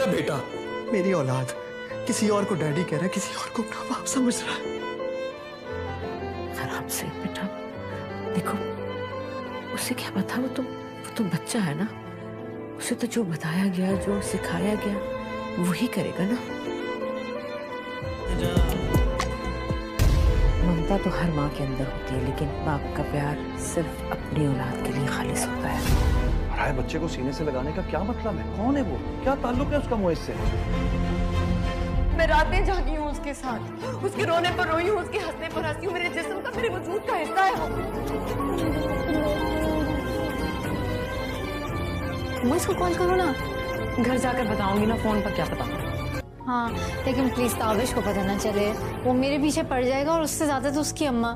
मेरा बेटा। मेरी औलाद किसी और को डैडी कह रहा है, किसी और को अपना बाप समझ रहा है। आराम से बेटा, देखो उसे क्या पता, वो तो बच्चा है ना, उसे तो जो बताया गया, जो सिखाया गया वही करेगा ना। ममता तो हर माँ के अंदर होती है, लेकिन बाप का प्यार सिर्फ अपनी औलाद के लिए खालिस होता है। पराए बच्चे को सीने से लगाने का क्या मतलब है? कौन है वो? क्या ताल्लुक है उसका मोहित से? मैं रातें जागी हूँ उसके साथ, उसके रोने पर रोई हूँ, उसके हंसने पर हंसी हूँ। मेरे जिस्म का, मेरे वजूद का हिस्सा है वो। मैं इसको कॉल करूँ ना? घर जाकर बताऊंगी ना, फोन पर क्या पता। हाँ, लेकिन प्लीज ताबिश को पता ना चले, वो मेरे पीछे पड़ जाएगा, और उससे ज्यादा तो उसकी अम्मा।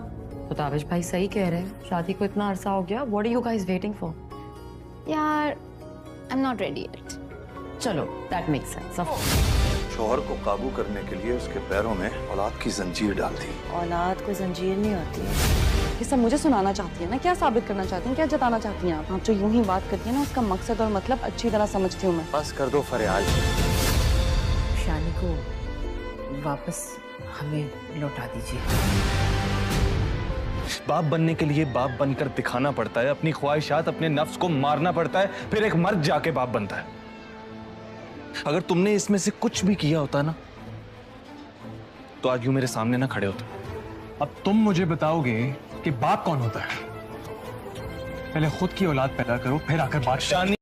तो ताबिश भाई सही कह रहे हैं, शादी को इतना अरसा हो गया। What are you guys waiting for? यार, I am not ready yet. चलो, दैट मेक्स सेंस। शौहर को काबू करने के लिए उसके पैरों में औलाद की जंजीर डाल दी। औलाद कोई जंजीर नहीं होती है। ये सब मुझे सुनाना चाहती है ना? क्या साबित करना चाहती हैं? क्या जताना चाहती हैं आप? जो यूं ही बात करती है ना, उसका मकसद और मतलब अच्छी तरह समझती हूँ मैं। बस कर दो फरियाद। शानी को वापस हमें लौटा दीजिए। बाप बनने के लिए बाप बनकर दिखाना पड़ता है, अपनी ख्वाहिशात, अपने नफ्स को मारना पड़ता है, फिर एक मर्द जाके बाप बनता है। अगर तुमने इसमें से कुछ भी किया होता ना, तो आज यूं मेरे सामने ना खड़े होते। अब तुम मुझे बताओगे कि बाप कौन होता है? पहले खुद की औलाद पैदा करो, फिर आकर बात। शानी,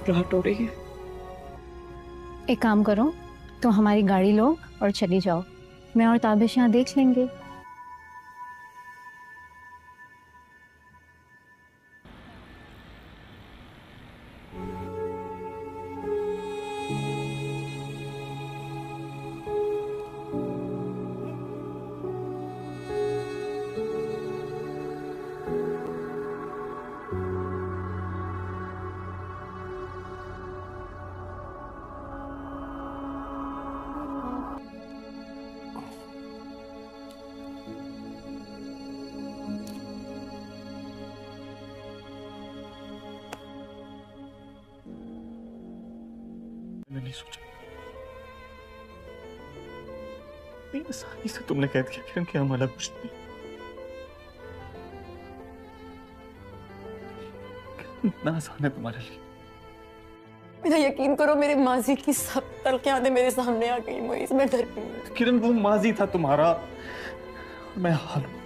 घबराहट हो रही है। एक काम करो, तुम हमारी गाड़ी लो और चली जाओ, मैं और ताबिश यहाँ देख लेंगे। मैंने नहीं सोचा, इतनी आसानी से तुमने कह दिया किरण कि हम अलग कुछ नहीं। इतना आसान है तुम्हारे लिए? मेरा यकीन करो, मेरे माजी की सब तलके आने मेरे सामने आ गई। मोइज, मैं डर गई। किरण, वो माजी था तुम्हारा, मैं हाल हूं।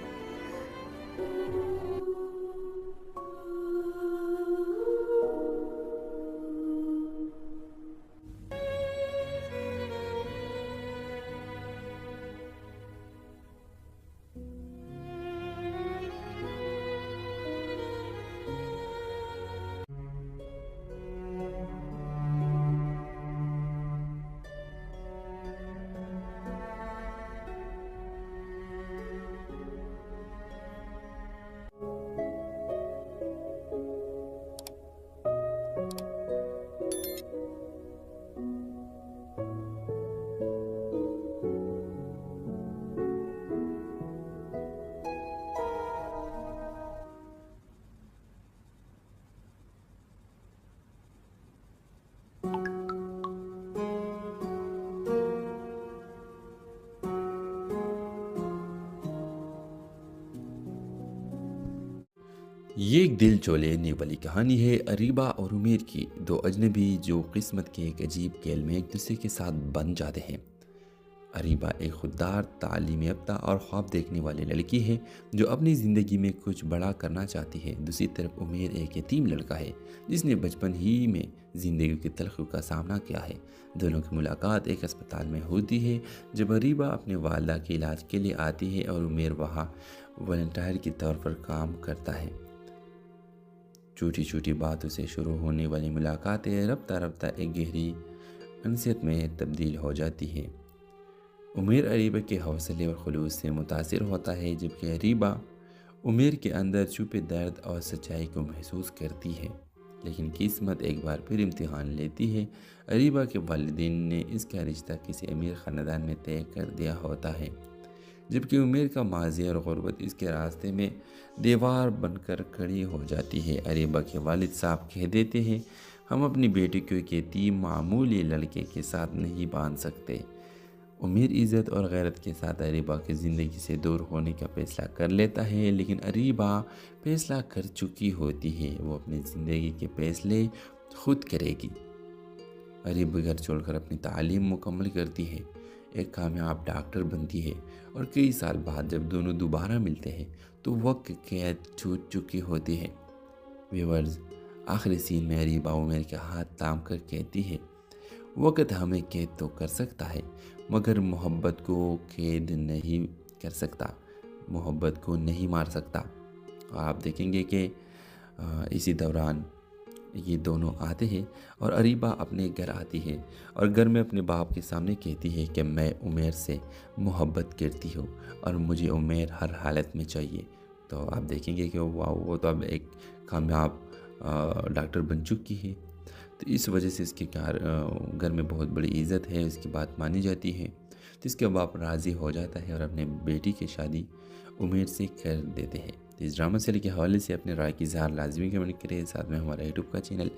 ये एक दिल चौलेने वाली कहानी है अरीबा और उमेर की, दो अजनबी जो किस्मत के एक अजीब खेल में एक दूसरे के साथ बन जाते हैं। अरीबा एक खुददार, तालीम याफ्ता और ख्वाब देखने वाली लड़की है जो अपनी ज़िंदगी में कुछ बड़ा करना चाहती है। दूसरी तरफ उमेर एक यतीम लड़का है जिसने बचपन ही में ज़िंदगी की तलखियों का सामना किया है। दोनों की मुलाकात एक अस्पताल में होती है जब अरीबा अपने वालिदा के इलाज के लिए आती है और उमेर वहाँ वॉलंटियर के तौर पर काम करता है। छोटी छोटी बातों से शुरू होने वाली मुलाकातें रफ्ता रफ्ता एक गहरी अनसियत में तब्दील हो जाती है। उमेर अरीबा के हौसले और खुलूस से मुतासिर होता है, जबकि अरीबा उमेर के अंदर छुपे दर्द और सच्चाई को महसूस करती है। लेकिन किस्मत एक बार फिर इम्तिहान लेती है। अरीबा के वालिदैन ने इसका रिश्ता किसी अमीर ख़ानदान में तय कर दिया होता है, जबकि उमेर का माजी और गुर्बत इसके रास्ते में दीवार बनकर खड़ी हो जाती है। अरीबा के वालिद साहब कह देते हैं, हम अपनी बेटी को एक यतीम मामूली लड़के के साथ नहीं बांध सकते। उमेर इज़्ज़त और गैरत के साथ अरीबा की ज़िंदगी से दूर होने का फैसला कर लेता है, लेकिन अरीबा फैसला कर चुकी होती है। वो अपनी ज़िंदगी के फैसले खुद करेगी। अरीबा घर छोड़कर अपनी तालीम मुकम्मल करती है, एक कामयाब डॉक्टर बनती है और कई साल बाद जब दोनों दोबारा मिलते हैं तो वक्त कैद छूट चुकी होती है। व्यूअर्स, आखिरी सीन में अरीबा उमेर के हाथ थाम कर कहती है, वक्त हमें कैद तो कर सकता है मगर मोहब्बत को कैद नहीं कर सकता, मोहब्बत को नहीं मार सकता। आप देखेंगे कि इसी दौरान ये दोनों आते हैं और अरीबा अपने घर आती है और घर में अपने बाप के सामने कहती है कि मैं उमेर से मोहब्बत करती हूँ और मुझे उमेर हर हालत में चाहिए। तो आप देखेंगे कि वो तो अब एक कामयाब डॉक्टर बन चुकी है, तो इस वजह से इसके घर में बहुत बड़ी इज़्ज़त है, इसकी बात मानी जाती है। तो इसके बाप राज़ी हो जाता है और अपने बेटी की शादी उमेर से कर देते हैं। तो इस ड्रामा सीरियल के हवाले से अपने राय की इज़हार लाजमी कमेंट करें, साथ में हमारा यूट्यूब का चैनल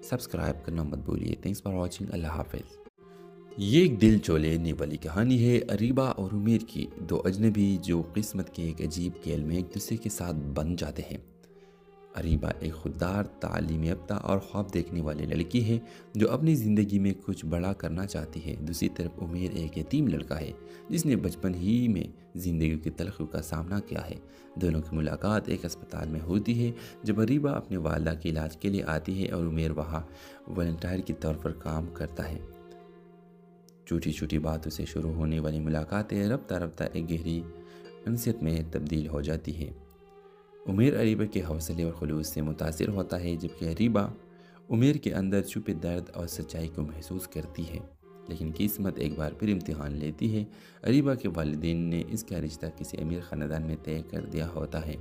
सब्सक्राइब करना मत भूलिए। Thanks for watching. अल्लाह हाफिज़। ये एक दिल चौलेने वाली कहानी है अरीबा और उमेर की, दो अजनबी जो किस्मत के एक अजीब खेल में एक दूसरे के साथ बन जाते हैं। अरीबा एक खुददार, तालीम याफ्ता और ख्वाब देखने वाली लड़की है जो अपनी ज़िंदगी में कुछ बड़ा करना चाहती है। दूसरी तरफ उमेर एक यतीम लड़का है जिसने बचपन ही में ज़िंदगी की तलखियों का सामना किया है। दोनों की मुलाकात एक अस्पताल में होती है जब अरीबा अपने वालिदा के इलाज के लिए आती है और उमेर वहाँ वॉलंटियर के तौर पर काम करता है। छोटी छोटी बातों से शुरू होने वाली मुलाकातें रफ्ता रफ्ता एक गहरी अनसियत में तब्दील हो जाती है। उमेर अरीबा के हौसले और खुलूस से मुतासिर होता है, जबकि अरीबा उमेर के अंदर छुपे दर्द और सच्चाई को महसूस करती है। लेकिन किस्मत एक बार फिर इम्तिहान लेती है। अरीबा के वालिदैन ने इसका रिश्ता किसी अमीर ख़ानदान में तय कर दिया होता है,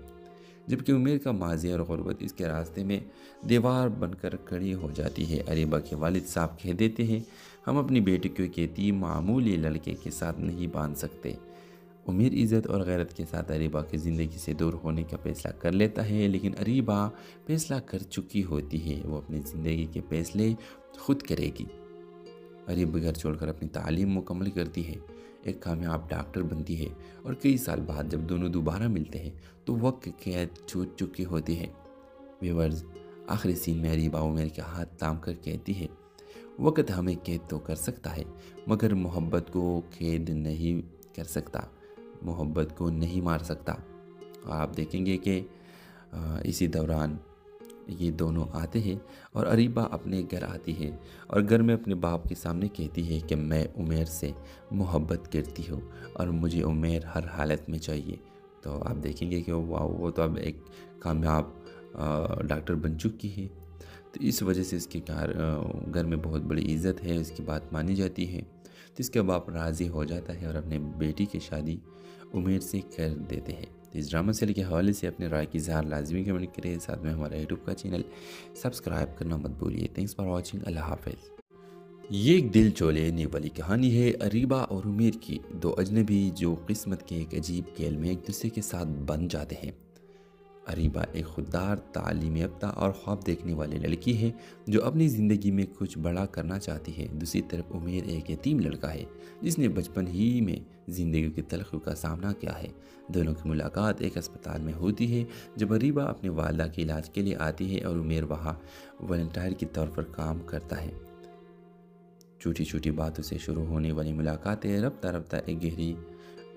जबकि उमेर का माजी और गुर्बत इसके रास्ते में दीवार बनकर खड़ी हो जाती है। अरीबा के वालिद साहब कह देते हैं, हम अपनी बेटी को एक यतीम मामूली लड़के के साथ नहीं बांध सकते। उमेर इज़्ज़त और गैरत के साथ अरीबा की ज़िंदगी से दूर होने का फैसला कर लेता है, लेकिन अरीबा फैसला कर चुकी होती है। वो अपनी ज़िंदगी के फैसले खुद करेगी। अरीबा घर छोड़कर अपनी तालीम मुकम्मल करती है, एक कामयाब डॉक्टर बनती है और कई साल बाद जब दोनों दोबारा मिलते हैं तो वक्त कैद छूट चुकी होती है। व्यूअर्स, आखिरी सीन में अरीबा उमेर के हाथ थाम कर कहती है, वक्त हमें कैद तो कर सकता है मगर मोहब्बत को कैद नहीं कर सकता, मोहब्बत को नहीं मार सकता। आप देखेंगे कि इसी दौरान ये दोनों आते हैं और अरीबा अपने घर आती है और घर में अपने बाप के सामने कहती है कि मैं उमेर से मोहब्बत करती हूँ और मुझे उमेर हर हालत में चाहिए। तो आप देखेंगे कि वो तो अब एक कामयाब डॉक्टर बन चुकी है, तो इस वजह से इसके घर में बहुत बड़ी इज़्ज़त है, इसकी बात मानी जाती है। तो इसके बाप राज़ी हो जाता है और अपने बेटी की शादी उमेर से कर देते हैं। तो इस ड्रामा सीरियल के हवाले से अपने राय की इज़हार लाजमी कमेंट करें, साथ में हमारा यूट्यूब का चैनल सब्सक्राइब करना मत भूलिए। Thanks for watching. अल्लाह हाफिज़। ये एक दिल चौलेने वाली कहानी है अरीबा और उमेर की, दो अजनबी जो किस्मत के एक अजीब खेल में एक दूसरे के साथ बन जाते हैं। अरीबा एक खुददार, तालीम याफ्ता और ख्वाब देखने वाली लड़की है जो अपनी ज़िंदगी में कुछ बड़ा करना चाहती है। दूसरी तरफ उमेर एक यतीम लड़का है जिसने बचपन ही में ज़िंदगी की तलखियों का सामना किया है। दोनों की मुलाकात एक अस्पताल में होती है जब अरीबा अपने वालदा के इलाज के लिए आती है और उमेर वहाँ वॉलंटियर के तौर पर काम करता है। छोटी छोटी बातों से शुरू होने वाली मुलाकातें रफ्ता रफ्ता एक गहरी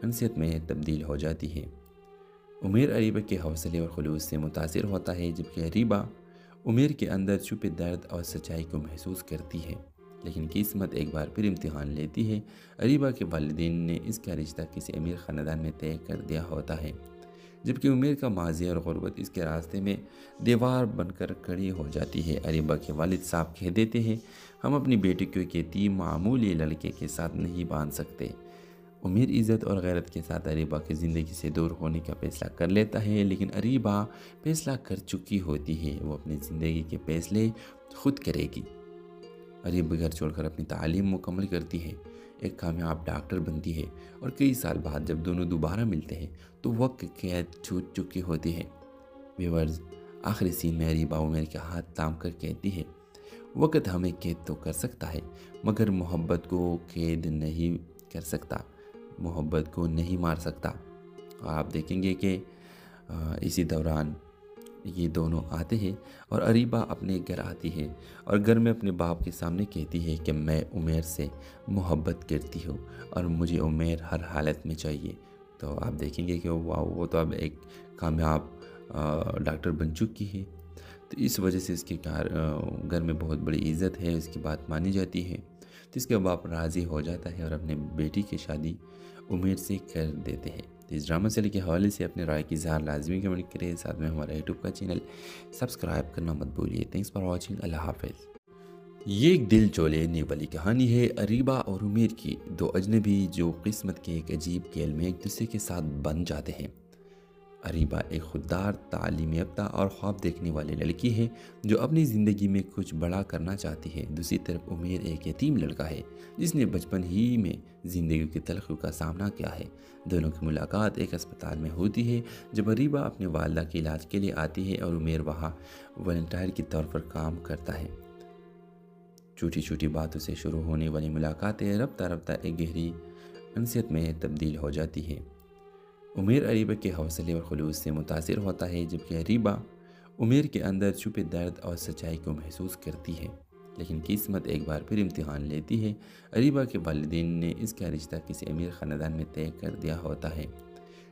अनसियत में तब्दील हो जाती है। उमेर अरीबा के हौसले और खुलूस से मुतासिर होता है, जबकि अरीबा उमेर के अंदर छुपे दर्द और सच्चाई को महसूस करती है। लेकिन किस्मत एक बार फिर इम्तिहान लेती है। अरीबा के वालिदैन ने इसका रिश्ता किसी अमीर ख़ानदान में तय कर दिया होता है, जबकि उमेर का माजी और गुर्बत इसके रास्ते में दीवार बनकर खड़ी हो जाती है। अरीबा के वालिद साहब कह देते हैं, हम अपनी बेटी को एक यतीम मामूली लड़के के साथ नहीं बांध सकते। उमेर इज़्ज़त और गैरत के साथ अरीबा की ज़िंदगी से दूर होने का फैसला कर लेता है, लेकिन अरीबा फैसला कर चुकी होती है। वो अपनी ज़िंदगी के फैसले खुद करेगी। अरीबा घर छोड़कर अपनी तालीम मुकम्मल करती है, एक कामयाब डॉक्टर बनती है और कई साल बाद जब दोनों दोबारा मिलते हैं तो वक्त कैद छूट चुकी होती है। व्यूअर्स, आखिरी सीन में अरीबा उमेर के हाथ थाम कर कहती है, वक्त हमें कैद तो कर सकता है मगर मोहब्बत को कैद नहीं कर सकता, मोहब्बत को नहीं मार सकता। और आप देखेंगे कि इसी दौरान ये दोनों आते हैं और अरीबा अपने घर आती है और घर में अपने बाप के सामने कहती है कि मैं उमेर से मोहब्बत करती हूँ और मुझे उमेर हर हालत में चाहिए। तो आप देखेंगे कि वो तो अब एक कामयाब डॉक्टर बन चुकी है, तो इस वजह से इसके घर में बहुत बड़ी इज़्ज़त है, इसकी बात मानी जाती है। तो इसके बाप राज़ी हो जाता है और अपने बेटी की शादी उमेर से कर देते हैं। तो इस ड्रामा सीरियल के हवाले से अपने राय की इज़हार लाजमी कमेंट करें, साथ में हमारा यूट्यूब का चैनल सब्सक्राइब करना मत भूलिए। Thanks for watching. अल्लाह हाफ़िज़। ये एक दिल चौलेने वाली कहानी है अरीबा और उमेर की, दो अजनबी जो किस्मत के एक अजीब खेल में एक दूसरे के साथ बन जाते हैं। अरीबा एक खुददार, तालीम याफ्ता और ख्वाब देखने वाली लड़की है जो अपनी ज़िंदगी में कुछ बड़ा करना चाहती है। दूसरी तरफ उमेर एक यतीम लड़का है जिसने बचपन ही में ज़िंदगी की तलखियों का सामना किया है। दोनों की मुलाकात एक अस्पताल में होती है जब अरीबा अपने वालदा के इलाज के लिए आती है और उमेर वहाँ वॉलंटियर के तौर पर काम करता है। छोटी छोटी बातों से शुरू होने वाली मुलाकातें रफ्ता रफ्ता एक गहरी अनसियत में तब्दील हो जाती है। उमेर अरीबा के हौसले और खुलूस से मुतासिर होता है, जबकि अरीबा उमेर के अंदर छुपे दर्द और सच्चाई को महसूस करती है। लेकिन किस्मत एक बार फिर इम्तिहान लेती है। अरीबा के वालिदैन ने इसका रिश्ता किसी अमीर ख़ानदान में तय कर दिया होता है,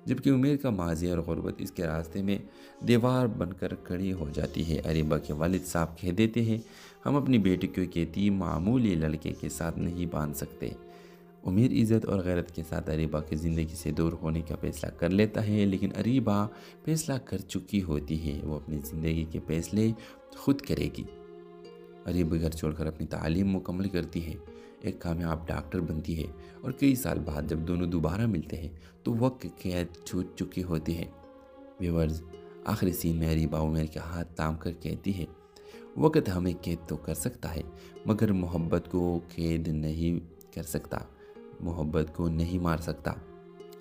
जबकि उमेर का माजी और गुर्बत इसके रास्ते में दीवार बनकर खड़ी हो जाती है। अरीबा के वालिद साहब कह देते हैं, हम अपनी बेटी को एक यतीम मामूली लड़के के साथ नहीं बांध सकते। उमेर इज़्ज़त और गैरत के साथ अरीबा की ज़िंदगी से दूर होने का फैसला कर लेता है, लेकिन अरीबा फैसला कर चुकी होती है। वो अपनी ज़िंदगी के फैसले खुद करेगी। अरीबा घर छोड़कर अपनी तालीम मुकम्मल करती है, एक कामयाब डॉक्टर बनती है और कई साल बाद जब दोनों दोबारा मिलते हैं तो वक्त कैद छूट चुकी होती है। व्यूअर्स, आखिरी सीन में अरीबा उमेर के हाथ थाम कर कहती है, वक्त हमें कैद तो कर सकता है मगर मोहब्बत को कैद नहीं कर सकता, मोहब्बत को नहीं मार सकता।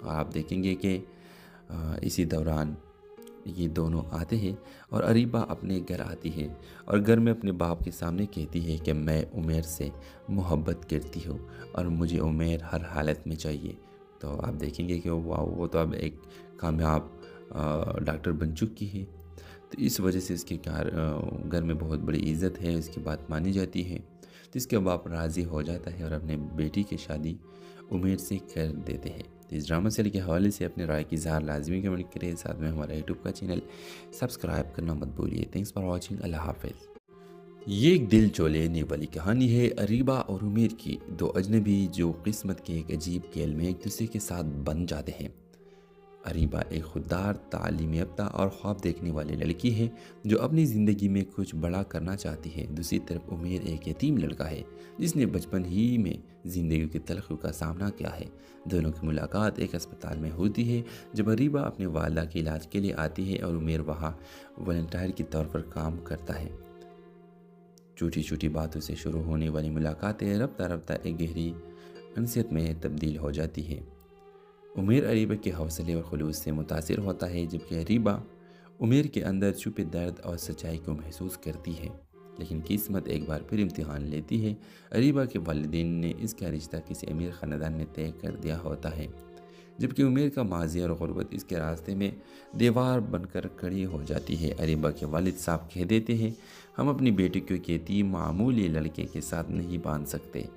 और आप देखेंगे कि इसी दौरान ये दोनों आते हैं और अरीबा अपने घर आती है और घर में अपने बाप के सामने कहती है कि मैं उमेर से मोहब्बत करती हूँ और मुझे उमेर हर हालत में चाहिए। तो आप देखेंगे कि वो तो अब एक कामयाब डॉक्टर बन चुकी है, तो इस वजह से इसके घर में बहुत बड़ी इज़्ज़त है, इसकी बात मानी जाती है। तो इसके बाप राज़ी हो जाता है और अपने बेटी की शादी उमेर से कर देते हैं। तो इस ड्रामा सीरियल के हवाले से अपने राय की इज़हार लाजमी कमेंट करें, साथ में हमारा यूट्यूब का चैनल सब्सक्राइब करना मत भूलिए। Thanks for watching. अल्लाह हाफ़िज़। ये एक दिल चौलेने वाली कहानी है अरीबा और उमेर की, दो अजनबी जो किस्मत के एक अजीब खेल में एक दूसरे के साथ बन जाते हैं। अरीबा एक खुददार, तालीम याफ्ता और ख्वाब देखने वाली लड़की है जो अपनी ज़िंदगी में कुछ बड़ा करना चाहती है। दूसरी तरफ उमेर एक यतीम लड़का है जिसने बचपन ही में ज़िंदगी की तलखियों का सामना किया है। दोनों की मुलाकात एक अस्पताल में होती है जब अरीबा अपने वालदा के इलाज के लिए आती है और उमेर वहाँ वॉलंटियर के तौर पर काम करता है। छोटी छोटी बातों से शुरू होने वाली मुलाकातें रफ्ता रफ्ता एक गहरी अनसियत में तब्दील हो जाती है। उमेर अरीबा के हौसले और खुलूस से मुतासिर होता है, जबकि अरीबा उमेर के अंदर छुपे दर्द और सच्चाई को महसूस करती है, लेकिन किस्मत एक बार फिर इम्तिहान लेती है। अरीबा के वालिदैन ने इसका रिश्ता किसी अमीर ख़ानदान में तय कर दिया होता है, जबकि उमेर का माजी और गुर्बत इसके रास्ते में दीवार बनकर खड़ी हो जाती है। अरीबा के वालिद साहब कह देते हैं, हम अपनी बेटी को एक यतीम मामूली लड़के के साथ नहीं बांध सकते।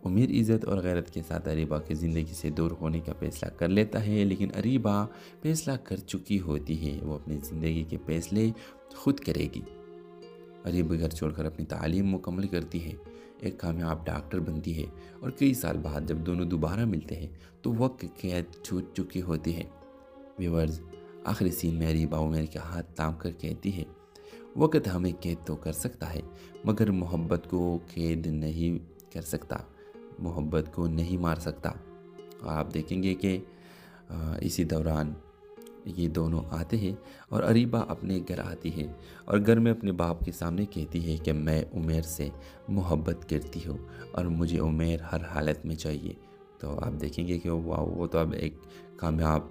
उमेर इज़्ज़त और गैरत के साथ अरीबा की ज़िंदगी से दूर होने का फैसला कर लेता है, लेकिन अरीबा फैसला कर चुकी होती है। वो अपनी ज़िंदगी के फैसले खुद करेगी। अरीबा घर छोड़कर अपनी तालीम मुकम्मल करती है, एक कामयाब डॉक्टर बनती है और कई साल बाद जब दोनों दोबारा मिलते हैं तो वक्त कैद छूट चुकी होती है। व्यूअर्स, आखिरी सीन में अरीबा उमेर के हाथ थाम कर कहती है, वक्त हमें कैद तो कर सकता है मगर मोहब्बत को कैद नहीं कर सकता, मोहब्बत को नहीं मार सकता। आप देखेंगे कि इसी दौरान ये दोनों आते हैं और अरीबा अपने घर आती है और घर में अपने बाप के सामने कहती है कि मैं उमेर से मोहब्बत करती हूँ और मुझे उमेर हर हालत में चाहिए। तो आप देखेंगे कि वो तो अब एक कामयाब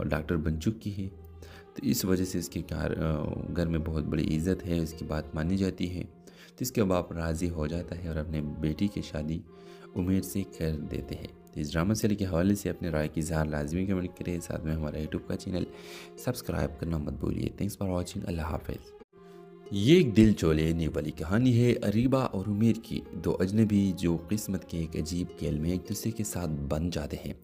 डॉक्टर बन चुकी है, तो इस वजह से इसके घर में बहुत बड़ी इज़्ज़त है, इसकी बात मानी जाती है। तो इसके बाप राज़ी हो जाता है और अपने बेटी की शादी उमेर से कर देते हैं। तो इस ड्रामा सीरियल के हवाले से अपने राय की इज़हार लाजमी कमेंट करें, साथ में हमारा यूट्यूब का चैनल सब्सक्राइब करना मत भूलिए। Thanks for watching. अल्लाह हाफिज़। ये एक दिल चौलेने वाली कहानी है अरीबा और उमेर की, दो अजनबी जो किस्मत के एक अजीब खेल में एक दूसरे के साथ बन जाते हैं।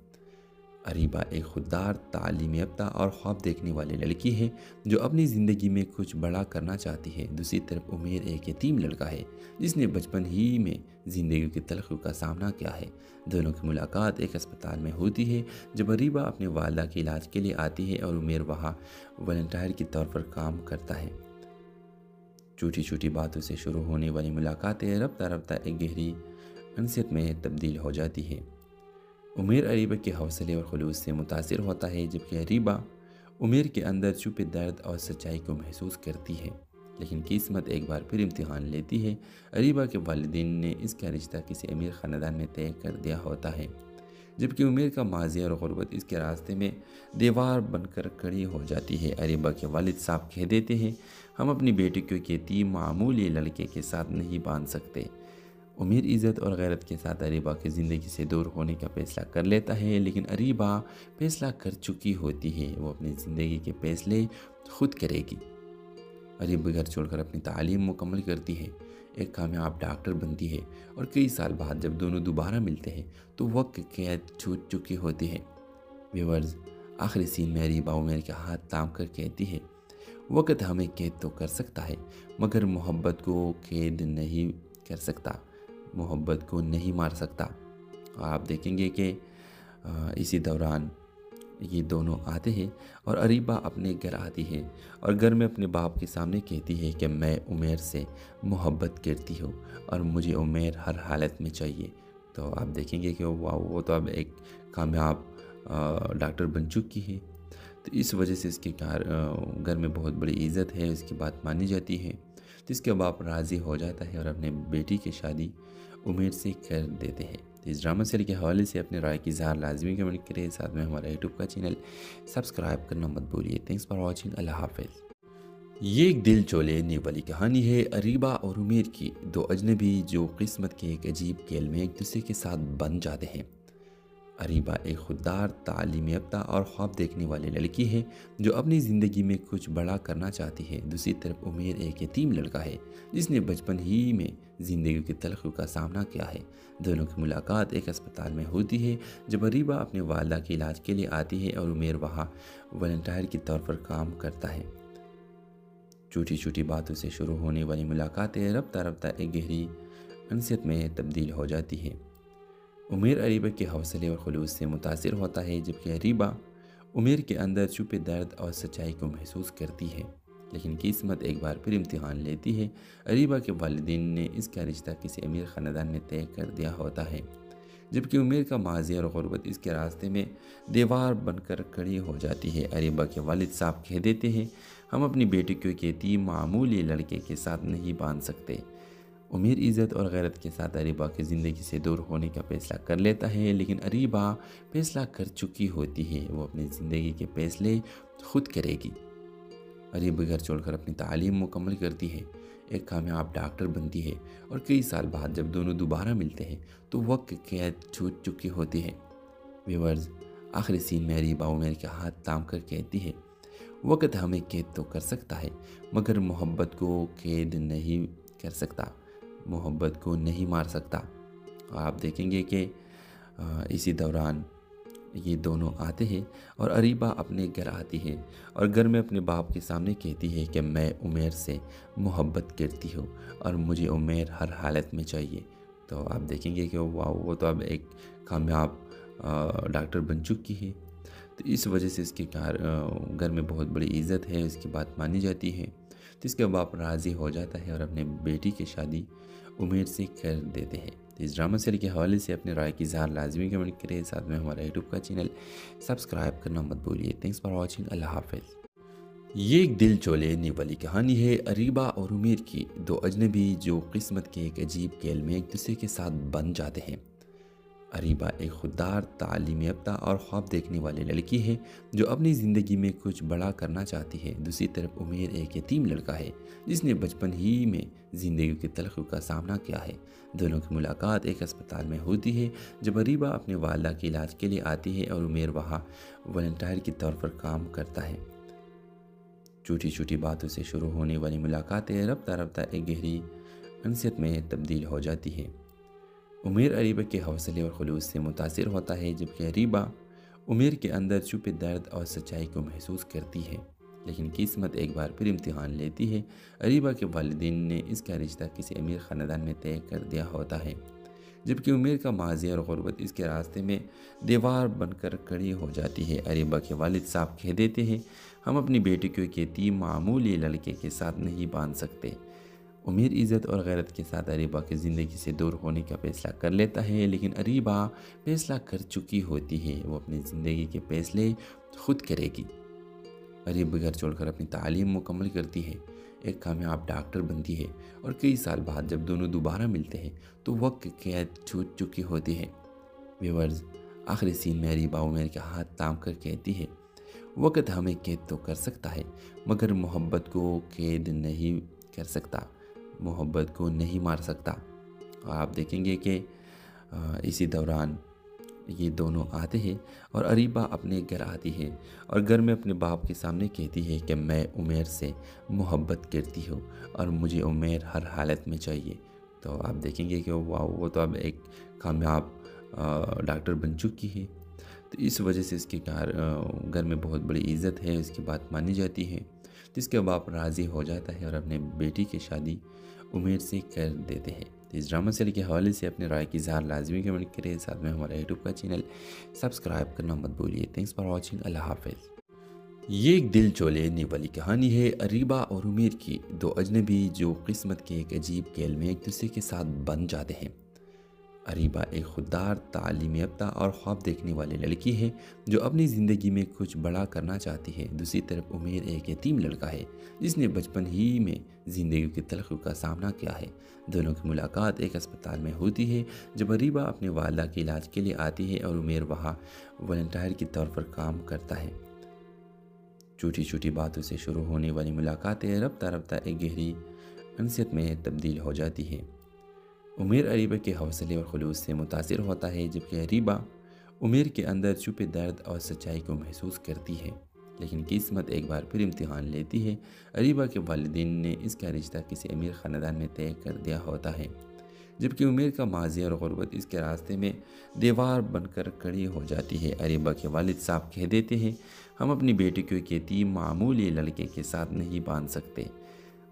अरीबा एक खुददार, तालीम याफ्ता और ख्वाब देखने वाली लड़की है जो अपनी ज़िंदगी में कुछ बड़ा करना चाहती है। दूसरी तरफ उमेर एक यतीम लड़का है जिसने बचपन ही में ज़िंदगी की तलखी का सामना किया है। दोनों की मुलाकात एक अस्पताल में होती है जब अरीबा अपने वालिदा के इलाज के लिए आती है और उमेर वहाँ वॉलंटियर के तौर पर काम करता है। छोटी छोटी बातों से शुरू होने वाली मुलाकातें रफ्ता रफ्ता एक गहरी अनसियत में तब्दील हो जाती है। उमेर अरीबा के हौसले और खुलूस से मुतासिर होता है, जबकि अरीबा उमेर के अंदर छुपे दर्द और सच्चाई को महसूस करती है, लेकिन किस्मत एक बार फिर इम्तिहान लेती है। अरीबा के वालिदैन ने इसका रिश्ता किसी अमीर ख़ानदान में तय कर दिया होता है, जबकि उमेर का माजी और गुर्बत इसके रास्ते में दीवार बनकर खड़ी हो जाती है। अरीबा के वालिद साहब कह देते हैं, हम अपनी बेटी को एक यतीम मामूली लड़के के साथ नहीं बांध सकते। उमेर इज़्ज़त और गैरत के साथ अरीबा की ज़िंदगी से दूर होने का फैसला कर लेता है, लेकिन अरीबा फैसला कर चुकी होती है। वो अपनी ज़िंदगी के फैसले खुद करेगी। अरीबा घर छोड़कर अपनी तालीम मुकम्मल करती है, एक कामयाब डॉक्टर बनती है और कई साल बाद जब दोनों दोबारा मिलते हैं तो वक्त कैद छूट चुकी होती है। व्यूअर्स, आखिरी सीन में अरीबा उमेर के हाथ थाम कर कहती है, वक्त हमें कैद तो कर सकता है मगर मोहब्बत को कैद नहीं कर सकता, मोहब्बत को नहीं मार सकता। आप देखेंगे कि इसी दौरान ये दोनों आते हैं और अरीबा अपने घर आती है और घर में अपने बाप के सामने कहती है कि मैं उमेर से मोहब्बत करती हूँ और मुझे उमेर हर हालत में चाहिए। तो आप देखेंगे कि वो तो अब एक कामयाब डॉक्टर बन चुकी है, तो इस वजह से इसके घर में बहुत बड़ी इज़्ज़त है, इसकी बात मानी जाती है। तो इसके बाप राज़ी हो जाता है और अपने बेटी की शादी उमेर से कर देते हैं। तो इस ड्रामा सीरियल के हवाले से अपने राय की इज़हार लाजमी कमेंट करें, साथ में हमारा यूट्यूब का चैनल सब्सक्राइब करना मत भूलिए। Thanks for watching. अल्लाह हाफिज़। ये एक दिल चौलेने वाली कहानी है अरीबा और उमेर की, दो अजनबी जो किस्मत के एक अजीब खेल में एक दूसरे के साथ बन जाते हैं। अरीबा एक खुददार, तालीम याफ्ता और ख्वाब देखने वाली लड़की है जो अपनी ज़िंदगी में कुछ बड़ा करना चाहती है। दूसरी तरफ उमेर एक यतीम लड़का है जिसने बचपन ही में ज़िंदगी की तलखी का सामना किया है। दोनों की मुलाकात एक अस्पताल में होती है जब अरीबा अपने वालिदा के इलाज के लिए आती है और उमेर वहाँ वॉलंटियर के तौर पर काम करता है। छोटी छोटी बातों से शुरू होने वाली मुलाकातें रफ्ता रफ्ता एक गहरी अनसियत में तब्दील हो जाती है। उमेर अरीबा के हौसले और खुलूस से मुतासिर होता है, जबकि अरीबा उमेर के अंदर छुपे दर्द और सच्चाई को महसूस करती है, लेकिन किस्मत एक बार फिर इम्तिहान लेती है। अरीबा के वालिदैन ने इसका रिश्ता किसी अमीर ख़ानदान में तय कर दिया होता है, जबकि उमेर का माजी और गुर्बत इसके रास्ते में दीवार बनकर खड़ी हो जाती है। अरीबा के वालिद साहब कह देते हैं, हम अपनी बेटी को एक यतीम मामूली लड़के के साथ नहीं बांध सकते। उमेर इज़्ज़त और गैरत के साथ अरीबा की ज़िंदगी से दूर होने का फैसला कर लेता है, लेकिन अरीबा फैसला कर चुकी होती है। वो अपनी ज़िंदगी के फैसले खुद करेगी। अरीबा घर छोड़कर अपनी तालीम मुकम्मल करती है, एक कामयाब डॉक्टर बनती है और कई साल बाद जब दोनों दोबारा मिलते हैं तो वक्त की कैद छूट चुकी होती है। व्यूअर्स, आखिरी सीन में अरीबा उमर के हाथ थाम कर कहती है, वक्त हमें कैद तो कर सकता है मगर मोहब्बत को कैद नहीं कर सकता, मोहब्बत को नहीं मार सकता। आप देखेंगे कि इसी दौरान ये दोनों आते हैं और अरीबा अपने घर आती है और घर में अपने बाप के सामने कहती है कि मैं उमेर से मोहब्बत करती हूँ और मुझे उमेर हर हालत में चाहिए। तो आप देखेंगे कि वाह, वो तो अब एक कामयाब डॉक्टर बन चुकी है। तो इस वजह से इसके घर में बहुत बड़ी इज़्ज़त है, इसकी बात मानी जाती है। तो इसके बाप राज़ी हो जाता है और अपने बेटी की शादी उमेर से कर देते हैं। तो इस ड्रामा सीरियल के हवाले से अपने राय की इज़हार लाजमी कमेंट करें, साथ में हमारा यूट्यूब का चैनल सब्सक्राइब करना मत भूलिए। Thanks for watching. अल्लाह हाफिज़। ये एक दिल चौलेने वाली कहानी है अरीबा और उमेर की, दो अजनबी जो किस्मत के एक अजीब खेल में एक दूसरे के साथ बन जाते हैं। अरीबा एक खुददार, तालीम याफ्ता और ख्वाब देखने वाली लड़की है जो अपनी ज़िंदगी में कुछ बड़ा करना चाहती है। दूसरी तरफ उमेर एक यतीम लड़का है जिसने बचपन ही में ज़िंदगी की तलखी का सामना किया है। दोनों की मुलाकात एक अस्पताल में होती है जब अरीबा अपने वालिदा के इलाज के लिए आती है और उमेर वहाँ वॉलंटियर के तौर पर काम करता है। छोटी छोटी बातों से शुरू होने वाली मुलाकातें रफ्ता रफ्ता एक गहरी अनसियत में तब्दील हो जाती है। उमेर अरीबा के हौसले और खुलूस से मुतासिर होता है जबकि अरीबा उमेर के अंदर छुपे दर्द और सच्चाई को महसूस करती है। लेकिन किस्मत एक बार फिर इम्तिहान लेती है। अरीबा के वालिदैन ने इसका रिश्ता किसी अमीर ख़ानदान में तय कर दिया होता है जबकि उमेर का माजी और गुर्बत इसके रास्ते में दीवार बनकर खड़ी हो जाती है। अरीबा के वालिद साहब कह देते हैं, हम अपनी बेटी को एक यतीम मामूली लड़के के साथ नहीं बांध सकते। उमेर इज़्ज़त और गैरत के साथ अरीबा की ज़िंदगी से दूर होने का फैसला कर लेता है, लेकिन अरीबा फैसला कर चुकी होती है। वो अपनी ज़िंदगी के फैसले खुद करेगी। अरीबा घर छोड़कर अपनी तालीम मुकम्मल करती है, एक कामयाब डॉक्टर बनती है और कई साल बाद जब दोनों दोबारा मिलते हैं तो वक्त की कैद छूट चुकी होती है। व्यूअर्स, आखिरी सीन में अरीबा उमेर के हाथ थाम कर कहती है, वक्त हमें कैद तो कर सकता है मगर मोहब्बत को कैद नहीं कर सकता, मोहब्बत को नहीं मार सकता। आप देखेंगे कि इसी दौरान ये दोनों आते हैं और अरीबा अपने घर आती है और घर में अपने बाप के सामने कहती है कि मैं उमेर से मोहब्बत करती हूँ और मुझे उमेर हर हालत में चाहिए। तो आप देखेंगे कि वाह, वो तो अब एक कामयाब डॉक्टर बन चुकी है। तो इस वजह से इसके घर में बहुत बड़ी इज़्ज़त है, इसकी बात मानी जाती है। तो इसके बाप राज़ी हो जाता है और अपने बेटी की शादी उमेर से कर देते हैं। तो इस ड्रामा सीरियल के हवाले से अपने राय की इज़हार लाजमी कमेंट करें, साथ में हमारा यूट्यूब का चैनल सब्सक्राइब करना मत भूलिए। Thanks for watching. अल्लाह हाफिज़। ये एक दिल चौलेने वाली कहानी है अरीबा और उमेर की, दो अजनबी जो किस्मत के एक अजीब खेल में एक दूसरे के साथ बन जाते हैं। अरीबा एक खुददार, तालीम याफ्ता और ख्वाब देखने वाली लड़की है जो अपनी ज़िंदगी में कुछ बड़ा करना चाहती है। दूसरी तरफ उमेर एक यतीम लड़का है जिसने बचपन ही में ज़िंदगी की तलखी का सामना किया है। दोनों की मुलाकात एक अस्पताल में होती है जब अरीबा अपने वालिदा के इलाज के लिए आती है और उमेर वहाँ वॉलंटियर के तौर पर काम करता है। छोटी छोटी बातों से शुरू होने वाली मुलाकातें रफ्ता रफ्ता एक गहरी अनसियत में तब्दील हो जाती है। उमेर अरीबा के हौसले और खुलूस से मुतासिर होता है जबकि अरीबा उमेर के अंदर छुपे दर्द और सच्चाई को महसूस करती है। लेकिन किस्मत एक बार फिर इम्तिहान लेती है। अरीबा के वालिदैन ने इसका रिश्ता किसी अमीर ख़ानदान में तय कर दिया होता है जबकि उमेर का माजी और गुर्बत इसके रास्ते में दीवार बनकर खड़ी हो जाती है। अरीबा के वालिद साहब कह देते हैं, हम अपनी बेटी को एक यतीम मामूली लड़के के साथ नहीं बांध सकते।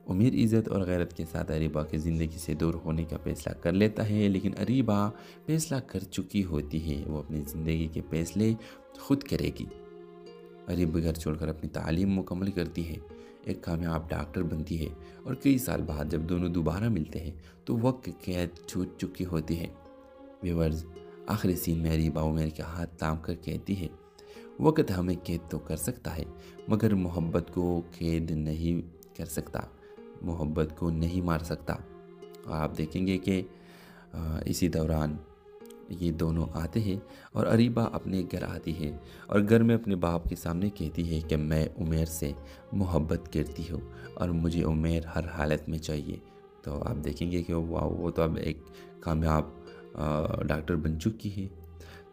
उमेर इज़्ज़त और गैरत के साथ अरीबा की ज़िंदगी से दूर होने का फैसला कर लेता है, लेकिन अरीबा फैसला कर चुकी होती है। वो अपनी ज़िंदगी के फैसले खुद करेगी। अरीबा घर छोड़कर अपनी तालीम मुकम्मल करती है, एक कामयाब डॉक्टर बनती है और कई साल बाद जब दोनों दोबारा मिलते हैं तो वक्त की कैद छूट चुकी होती है। व्यूअर्स, आखिरी सीन में अरीबा उमेर के हाथ थाम कर कहती है, वक्त हमें कैद तो कर सकता है मगर मोहब्बत को कैद नहीं कर सकता, मोहब्बत को नहीं मार सकता। आप देखेंगे कि इसी दौरान ये दोनों आते हैं और अरीबा अपने घर आती है और घर में अपने बाप के सामने कहती है कि मैं उमेर से मोहब्बत करती हूँ और मुझे उमेर हर हालत में चाहिए। तो आप देखेंगे कि वो तो अब एक कामयाब डॉक्टर बन चुकी है।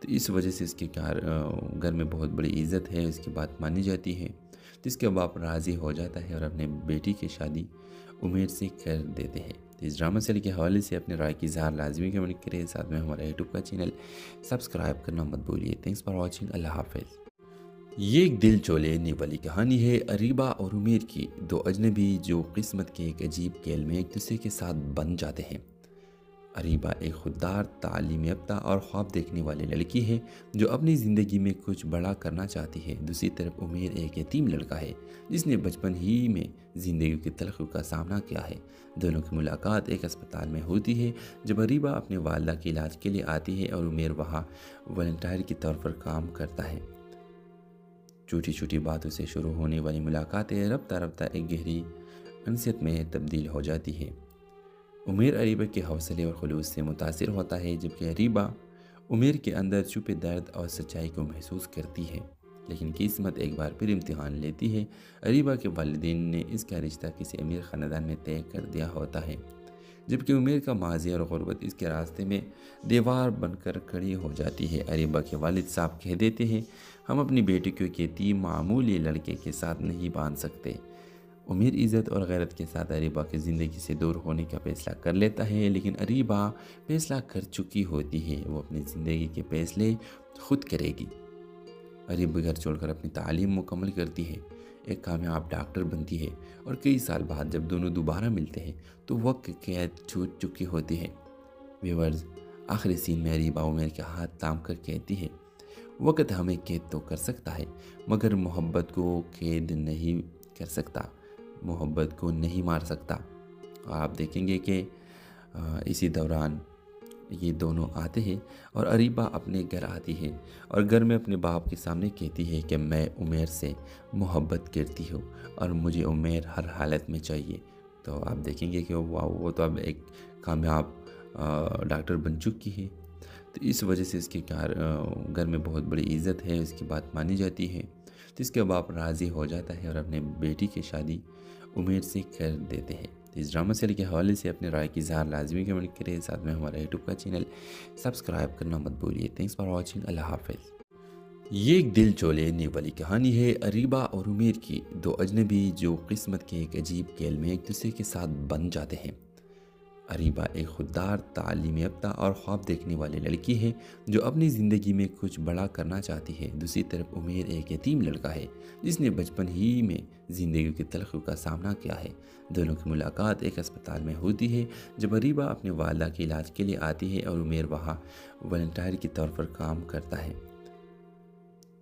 तो इस वजह से इसके घर में बहुत बड़ी इज़्ज़त है, इसकी बात मानी जाती है। तो इसके बाप राज़ी हो जाता है और अपने बेटी की शादी उमेर से कर देते हैं। तो इस ड्रामा सीरियल के हवाले से अपने राय की इज़हार लाजमी कमेंट करें, साथ में हमारा यूट्यूब का चैनल सब्सक्राइब करना मत भूलिए। Thanks for watching. अल्लाह हाफिज़। ये एक दिल चो लेने वाली कहानी है अरीबा और उमेर की, दो अजनबी जो किस्मत के एक अजीब खेल में एक दूसरे के साथ बन जाते हैं। अरीबा एक खुददार, तालीम याफ्ता और ख्वाब देखने वाली लड़की है जो अपनी ज़िंदगी में कुछ बड़ा करना चाहती है। दूसरी तरफ उमेर एक यतीम लड़का है जिसने बचपन ही में ज़िंदगी की तलखी का सामना किया है। दोनों की मुलाकात एक अस्पताल में होती है जब अरीबा अपने वालिदा के इलाज के लिए आती है और उमेर वहाँ वॉलंटियर के तौर पर काम करता है। छोटी छोटी बातों से शुरू होने वाली मुलाकातें रफ्ता रफ्ता एक गहरी अनसियत में तब्दील हो जाती है। उमेर अरीबा के हौसले और खुलूस से मुतासिर होता है, जबकि अरीबा उमेर के अंदर छुपे दर्द और सच्चाई को महसूस करती है। लेकिन किस्मत एक बार फिर इम्तिहान लेती है। अरीबा के वालिदैन ने इसका रिश्ता किसी अमीर ख़ानदान में तय कर दिया होता है, जबकि उमेर का माजी और गुर्बत इसके रास्ते में दीवार बनकर खड़ी हो जाती है। अरीबा के वालिद साहब कह देते हैं, हम अपनी बेटी को एक यतीम मामूली लड़के के साथ नहीं बांध सकते। उमेर इज़्ज़त और गैरत के साथ अरीबा की ज़िंदगी से दूर होने का फैसला कर लेता है, लेकिन अरीबा फैसला कर चुकी होती है। वो अपनी ज़िंदगी के फैसले खुद करेगी। अरीबा घर छोड़कर अपनी तालीम मुकम्मल करती है, एक कामयाब डॉक्टर बनती है और कई साल बाद जब दोनों दोबारा मिलते हैं तो वक्त कैद छूट चुकी होती है। व्यूअर्स, आखिरी सीन में अरीबा उमेर के हाथ थाम कर कहती है, वक्त हमें कैद तो कर सकता है मगर मोहब्बत को कैद नहीं कर सकता, मोहब्बत को नहीं मार सकता। आप देखेंगे कि इसी दौरान ये दोनों आते हैं और अरीबा अपने घर आती है और घर में अपने बाप के सामने कहती है कि मैं उमेर से मोहब्बत करती हूँ और मुझे उमेर हर हालत में चाहिए। तो आप देखेंगे कि वो तो अब एक कामयाब डॉक्टर बन चुकी है। तो इस वजह से इसके घर में बहुत बड़ी इज़्ज़त है, इसकी बात मानी जाती है। तो इसके बाप राज़ी हो जाता है और अपने बेटी की शादी उमेर से कर देते हैं। तो इस ड्रामा सीरियल के हवाले से अपने राय की इज़हार लाजमी कमेंट करें, साथ में हमारा यूट्यूब का चैनल सब्सक्राइब करना मत भूलिए। Thanks for watching. अल्लाह हाफिज़। ये एक दिल चो लेने वाली कहानी है अरीबा और उमेर की, दो अजनबी जो किस्मत के एक अजीब खेल में एक दूसरे के साथ बन जाते हैं। अरीबा एक खुददार, तालीम याफ्ता और ख्वाब देखने वाली लड़की है जो अपनी ज़िंदगी में कुछ बड़ा करना चाहती है। दूसरी तरफ उमेर एक यतीम लड़का है जिसने बचपन ही में ज़िंदगी की तलखी का सामना किया है। दोनों की मुलाकात एक अस्पताल में होती है जब अरीबा अपने वालिदा के इलाज के लिए आती है और उमेर वहाँ वॉलंटियर के तौर पर काम करता है।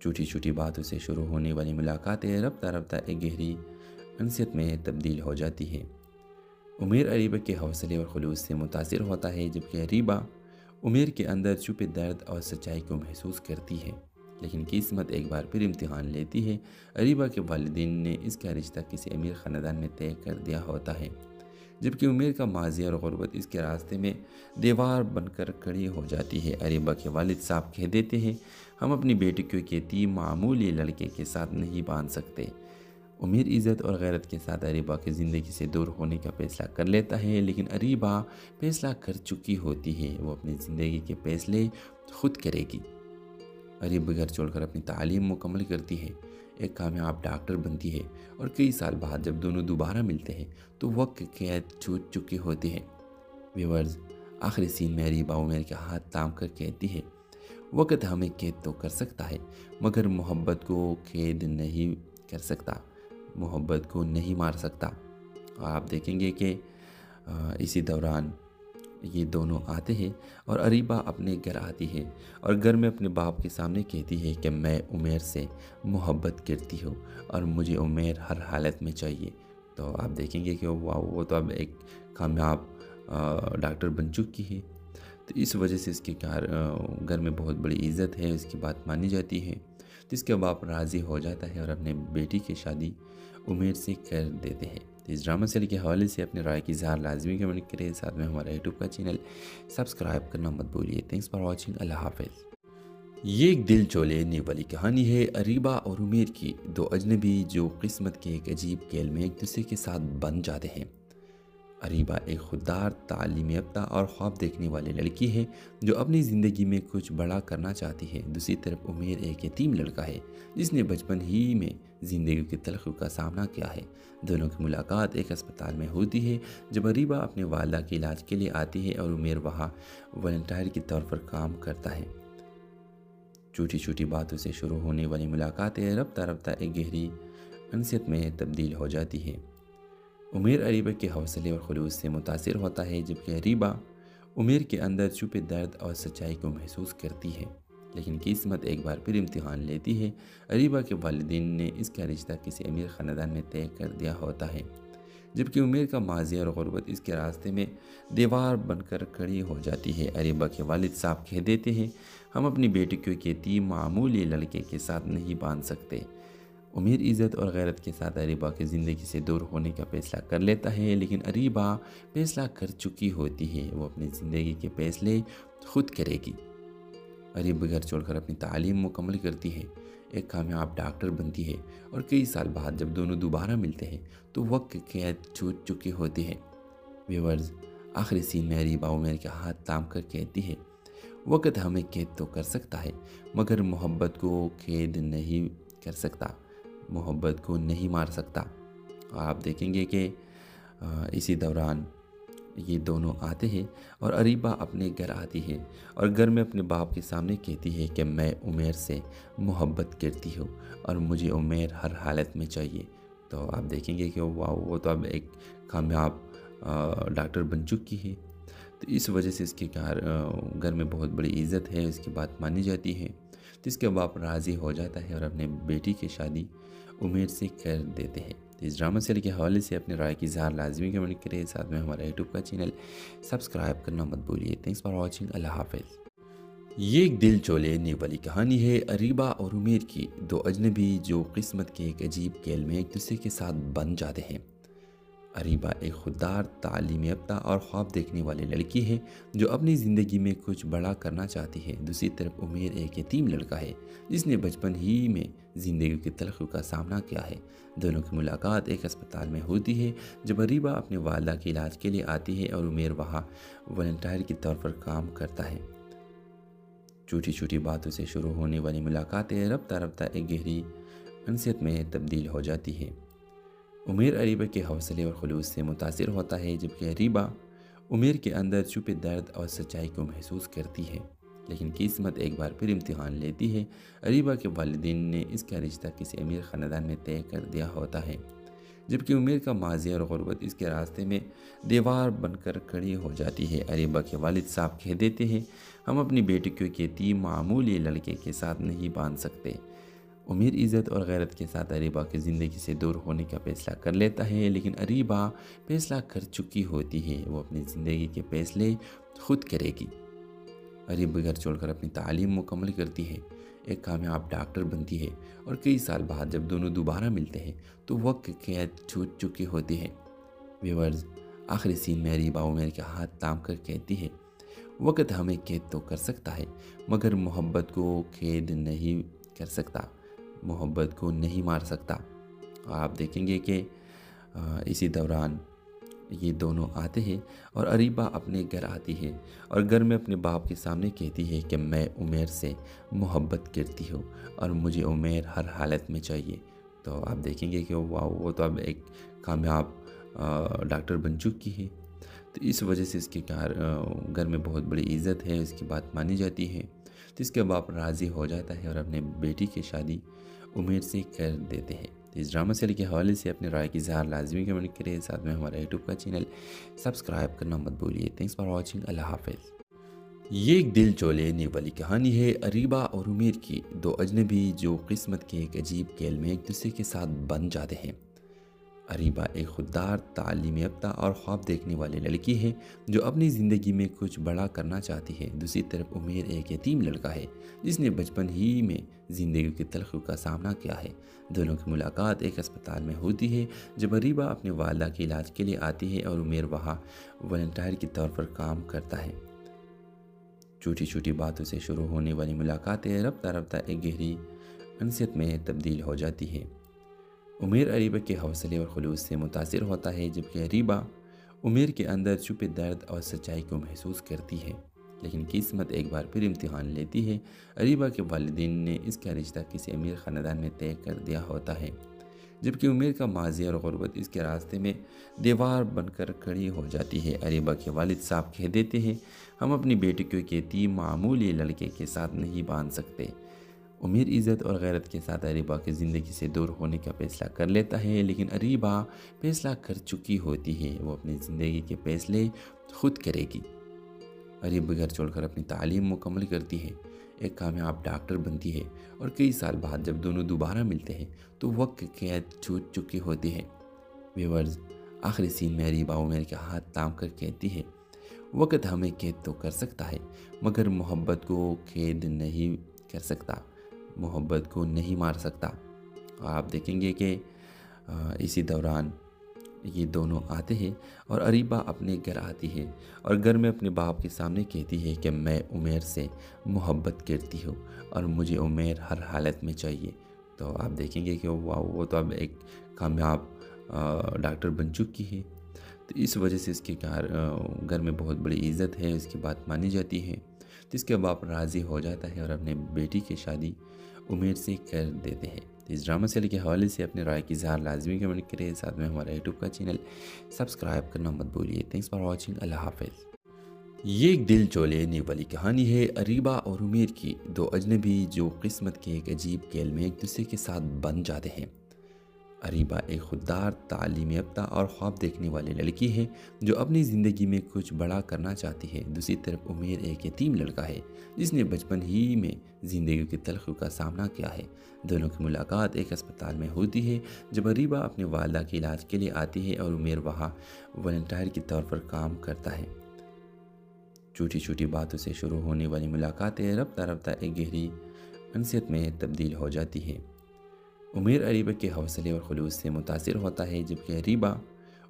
छोटी छोटी बातों से शुरू होने वाली मुलाकातें रफ्ता रफ्ता एक गहरी अनसियत में तब्दील हो जाती है। उमेर अरीबा के हौसले और खुलूस से मुतासिर होता है, जबकि अरीबा उमेर के अंदर छुपे दर्द और सच्चाई को महसूस करती है। लेकिन किस्मत एक बार फिर इम्तिहान लेती है। अरीबा के वालिदैन ने इसका रिश्ता किसी अमीर ख़ानदान में तय कर दिया होता है, जबकि उमेर का माजी और गुर्बत इसके रास्ते में दीवार बनकर खड़ी हो जाती है। अरीबा के वालिद साहब कह देते हैं, हम अपनी बेटी को एक यतीम मामूली लड़के के साथ नहीं बांध सकते। उमेर इज़्ज़त और गैरत के साथ अरीबा की ज़िंदगी से दूर होने का फैसला कर लेता है, लेकिन अरीबा फैसला कर चुकी होती है। वो अपनी ज़िंदगी के फैसले खुद करेगी। अरीबा घर छोड़कर अपनी तालीम मुकम्मल करती है, एक कामयाब डॉक्टर बनती है और कई साल बाद जब दोनों दोबारा मिलते हैं तो वक्त कैद छूट चुकी होती है। व्यूअर्स, आखिरी सीन में अरीबा उमेर के हाथ थाम कर कहती है, वक्त हमें कैद तो कर सकता है मगर मोहब्बत को कैद नहीं कर सकता, मोहब्बत को नहीं मार सकता। आप देखेंगे कि इसी दौरान ये दोनों आते हैं और अरीबा अपने घर आती है और घर में अपने बाप के सामने कहती है कि मैं उमेर से मोहब्बत करती हूँ और मुझे उमेर हर हालत में चाहिए। तो आप देखेंगे कि वो तो अब एक कामयाब डॉक्टर बन चुकी है। तो इस वजह से इसके घर में बहुत बड़ी इज़्ज़त है, इसकी बात मानी जाती है। तो इसके बाप राज़ी हो जाता है और अपने बेटी की शादी उमेर से कर देते हैं। तो इस ड्रामा सीरियल के हवाले से अपने राय की इज़हार लाजमी कमेंट करें। साथ में हमारा यूट्यूब का चैनल सब्सक्राइब करना मत भूलिए। Thanks for watching. अल्लाह हाफिज़। ये एक दिल चौलेने वाली कहानी है अरीबा और उमेर की, दो अजनबी जो किस्मत के एक अजीब खेल में एक दूसरे के साथ बन जाते हैं। अरीबा एक खुददार, तालीम याफ्ता और ख्वाब देखने वाली लड़की है जो अपनी ज़िंदगी में कुछ बड़ा करना चाहती है। दूसरी तरफ उमेर एक यतीम लड़का है जिसने बचपन ही में ज़िंदगी की तलखी का सामना किया है। दोनों की मुलाकात एक अस्पताल में होती है जब अरीबा अपने वालिदा के इलाज के लिए आती है और उमेर वहाँ वॉलंटियर के तौर पर काम करता है। छोटी छोटी बातों से शुरू होने वाली मुलाकातें रफ्ता रफ्ता एक गहरी अनसियत में तब्दील हो जाती है। उमेर अरीबा के हौसले और खुलूस से मुतासिर होता है, जबकि अरीबा उमेर के अंदर छुपे दर्द और सच्चाई को महसूस करती है। लेकिन किस्मत एक बार फिर इम्तिहान लेती है। अरीबा के वालिदैन ने इसका रिश्ता किसी अमीर ख़ानदान में तय कर दिया होता है, जबकि उमेर का माजी और गुर्बत इसके रास्ते में दीवार बनकर खड़ी हो जाती है। अरीबा के वालिद साहब कह देते हैं, हम अपनी बेटी को एक यतीम मामूली लड़के के साथ नहीं बांध सकते। उमेर इज़्ज़त और गैरत के साथ अरीबा की ज़िंदगी से दूर होने का फैसला कर लेता है, लेकिन अरीबा फैसला कर चुकी होती है। वो अपनी ज़िंदगी के फैसले खुद करेगी। अरीबा घर छोड़कर अपनी तालीम मुकम्मल करती है, एक कामयाब डॉक्टर बनती है और कई साल बाद जब दोनों दोबारा मिलते हैं तो वक्त कैद छूट चुके होते हैं। व्यूअर्स, आखिरी सीन में अरीबा उमेर के हाथ थाम कर कहती है, वक्त हमें कैद तो कर सकता है मगर मोहब्बत को कैद नहीं कर सकता, मोहब्बत को नहीं मार सकता। आप देखेंगे कि इसी दौरान ये दोनों आते हैं और अरीबा अपने घर आती है और घर में अपने बाप के सामने कहती है कि मैं उमेर से मोहब्बत करती हूँ और मुझे उमेर हर हालत में चाहिए। तो आप देखेंगे कि वाह, वो तो अब एक कामयाब डॉक्टर बन चुकी है। तो इस वजह से इसके घर में बहुत बड़ी इज़्ज़त है, इसकी बात मानी जाती है। तो इसके बाप राज़ी हो जाता है और अपने बेटी की शादी उमेर से कर देते हैं। तो इस ड्रामा सीरियल के हवाले से अपने राय की इज़हार लाजमी कमेंट करें। साथ में हमारा यूट्यूब का चैनल सब्सक्राइब करना मत भूलिए। Thanks for watching. अल्लाह हाफिज़। ये एक दिल चौलेने वाली कहानी है अरीबा और उमेर की, दो अजनबी जो किस्मत के एक अजीब खेल में एक दूसरे के साथ बन जाते हैं। अरीबा एक खुददार, तालीम याफ्ता और ख्वाब देखने वाली लड़की है जो अपनी ज़िंदगी में कुछ बड़ा करना चाहती है। दूसरी तरफ उमेर एक यतीम लड़का है जिसने बचपन ही में ज़िंदगी की तलखी का सामना किया है। दोनों की मुलाकात एक अस्पताल में होती है जब अरीबा अपने वालिदा के इलाज के लिए आती है और उमेर वहाँ वॉलंटियर के तौर पर काम करता है। छोटी छोटी बातों से शुरू होने वाली मुलाकातें रफ्ता रफ्ता एक गहरी अनसियत में तब्दील हो जाती है। उमेर अरीबा के हौसले और खुलूस से मुतासिर होता है, जबकि अरीबा उमेर के अंदर छुपे दर्द और सच्चाई को महसूस करती है। लेकिन किस्मत एक बार फिर इम्तिहान लेती है। अरीबा के वालिदैन ने इसका रिश्ता किसी अमीर ख़ानदान में तय कर दिया होता है, जबकि उमेर का माजी और गुर्बत इसके रास्ते में दीवार बनकर खड़ी हो जाती है। अरीबा के वालिद साहब कह देते हैं, हम अपनी बेटी को एक यतीम मामूली लड़के के साथ नहीं बांध सकते। उमेर इज़्ज़त और गैरत के साथ अरीबा की ज़िंदगी से दूर होने का फैसला कर लेता है, लेकिन अरीबा फैसला कर चुकी होती है। वो अपनी ज़िंदगी के फैसले खुद करेगी। अरीबा घर छोड़कर अपनी तालीम मुकम्मल करती है, एक कामयाब डॉक्टर बनती है और कई साल बाद जब दोनों दोबारा मिलते हैं तो वक्त कैद छूट चुके होते हैं। व्यूअर्स, आखिरी सीन में अरीबा उमेर के हाथ थाम कर कहती है, वक्त हमें कैद तो कर सकता है मगर मोहब्बत को कैद नहीं कर सकता, मोहब्बत को नहीं मार सकता। आप देखेंगे कि इसी दौरान ये दोनों आते हैं और अरीबा अपने घर आती है और घर में अपने बाप के सामने कहती है कि मैं उमेर से मोहब्बत करती हूँ और मुझे उमेर हर हालत में चाहिए। तो आप देखेंगे कि वाह, वो तो अब एक कामयाब डॉक्टर बन चुकी है। तो इस वजह से इसके घर में बहुत बड़ी इज़्ज़त है, इसकी बात मानी जाती है। तो इसके बाप राज़ी हो जाता है और अपने बेटी की शादी उमेर से कर देते हैं। तो इस ड्रामा सीरियल के हवाले से अपने राय की इज़हार लाजमी कमेंट करें। साथ में हमारा यूट्यूब का चैनल सब्सक्राइब करना मत भूलिए। Thanks for watching. अल्लाह हाफिज़। ये एक दिल चौलेने वाली कहानी है अरीबा और उमेर की, दो अजनबी जो किस्मत के एक अजीब खेल में एक दूसरे के साथ बन जाते हैं। अरीबा एक खुददार, तालीम याफ्ता और ख्वाब देखने वाली लड़की है जो अपनी ज़िंदगी में कुछ बड़ा करना चाहती है। दूसरी तरफ उमेर एक यतीम लड़का है जिसने बचपन ही में ज़िंदगी की तलखियों का सामना किया है। दोनों की मुलाकात एक अस्पताल में होती है जब अरीबा अपने वालिदा के इलाज के लिए आती है और उमेर वहाँ वॉलंटियर के तौर पर काम करता है। छोटी छोटी बातों से शुरू होने वाली मुलाकातें रफ्ता रफ्ता एक गहरी अनसियत में तब्दील हो जाती है। उमेर अरीबा के हौसले और खुलूस से मुतासिर होता है जबकि अरीबा उमेर के अंदर छुपे दर्द और सच्चाई को महसूस करती है। लेकिन किस्मत एक बार फिर इम्तिहान लेती है। अरीबा के वालिदैन ने इसका रिश्ता किसी अमीर ख़ानदान में तय कर दिया होता है जबकि उमेर का माजी और गुर्बत इसके रास्ते में दीवार बनकर खड़ी हो जाती है। अरीबा के वालिद साहब कह देते हैं, हम अपनी बेटी को एक यतीम मामूली लड़के के साथ नहीं बांध सकते। उमेर इज़्ज़त और गैरत के साथ अरीबा की ज़िंदगी से दूर होने का फैसला कर लेता है, लेकिन अरीबा फैसला कर चुकी होती है। वो अपनी ज़िंदगी के फैसले खुद करेगी। अरीबा घर छोड़कर अपनी तालीम मुकम्मल करती है, एक कामयाब डॉक्टर बनती है और कई साल बाद जब दोनों दोबारा मिलते हैं तो वक्त कैद छूट चुकी होती है। व्यूअर्स, आखिरी सीन में अरीबा उमेर के हाथ थाम कर कहती है, वक्त हमें कैद तो कर सकता है मगर मोहब्बत को कैद नहीं कर सकता, मोहब्बत को नहीं मार सकता। आप देखेंगे कि इसी दौरान ये दोनों आते हैं और अरीबा अपने घर आती है और घर में अपने बाप के सामने कहती है कि मैं उमेर से मोहब्बत करती हूँ और मुझे उमेर हर हालत में चाहिए। तो आप देखेंगे कि वो तो अब एक कामयाब डॉक्टर बन चुकी है। तो इस वजह से इसके घर में बहुत बड़ी इज़्ज़त है, इसकी बात मानी जाती है। तो इसके बाप राज़ी हो जाता है और अपने बेटी की शादी उमेर से कर देते हैं। तो इस ड्रामा सीरियल के हवाले से अपने राय की इज़हार लाजमी कमेंट करें, साथ में हमारा यूट्यूब का चैनल सब्सक्राइब करना मत भूलिए। Thanks for watching. अल्लाह हाफ़िज़। ये एक दिल जो लेने वाली कहानी है अरीबा और उमेर की, दो अजनबी जो किस्मत के एक अजीब खेल में एक दूसरे के साथ बन जाते हैं। अरीबा एक खुददार, तालीम याफ्ता और ख्वाब देखने वाली लड़की है जो अपनी ज़िंदगी में कुछ बड़ा करना चाहती है। दूसरी तरफ उमेर एक यतीम लड़का है जिसने बचपन ही में ज़िंदगी की तलखियों का सामना किया है। दोनों की मुलाकात एक अस्पताल में होती है जब अरीबा अपने वालिदा के इलाज के लिए आती है और उमेर वहाँ वॉलंटियर के तौर पर काम करता है। छोटी छोटी बातों से शुरू होने वाली मुलाकातें रफ्ता रफ्ता एक गहरी अनसियत में तब्दील हो जाती है। उमेर अरीबा के हौसले और खुलूस से मुतासिर होता है जबकि अरीबा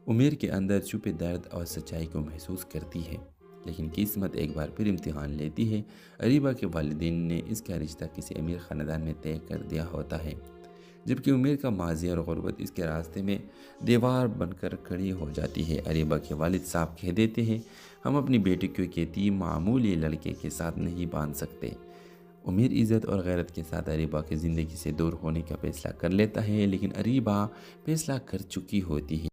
उमेर के अंदर छुपे दर्द और सच्चाई को महसूस करती है। लेकिन किस्मत एक बार फिर इम्तिहान लेती है। अरीबा के वालिदैन ने इसका रिश्ता किसी अमीर ख़ानदान में तय कर दिया होता है जबकि उमेर का माजी और गुर्बत इसके रास्ते में दीवार बनकर खड़ी हो जाती है। अरीबा के वालिद साहब कह देते हैं, हम अपनी बेटी को एक यतीम मामूली लड़के के साथ नहीं बांध सकते। उमेर इज़्ज़त और गैरत के साथ अरीबा की ज़िंदगी से दूर होने का फैसला कर लेता है, लेकिन अरीबा फैसला कर चुकी होती है।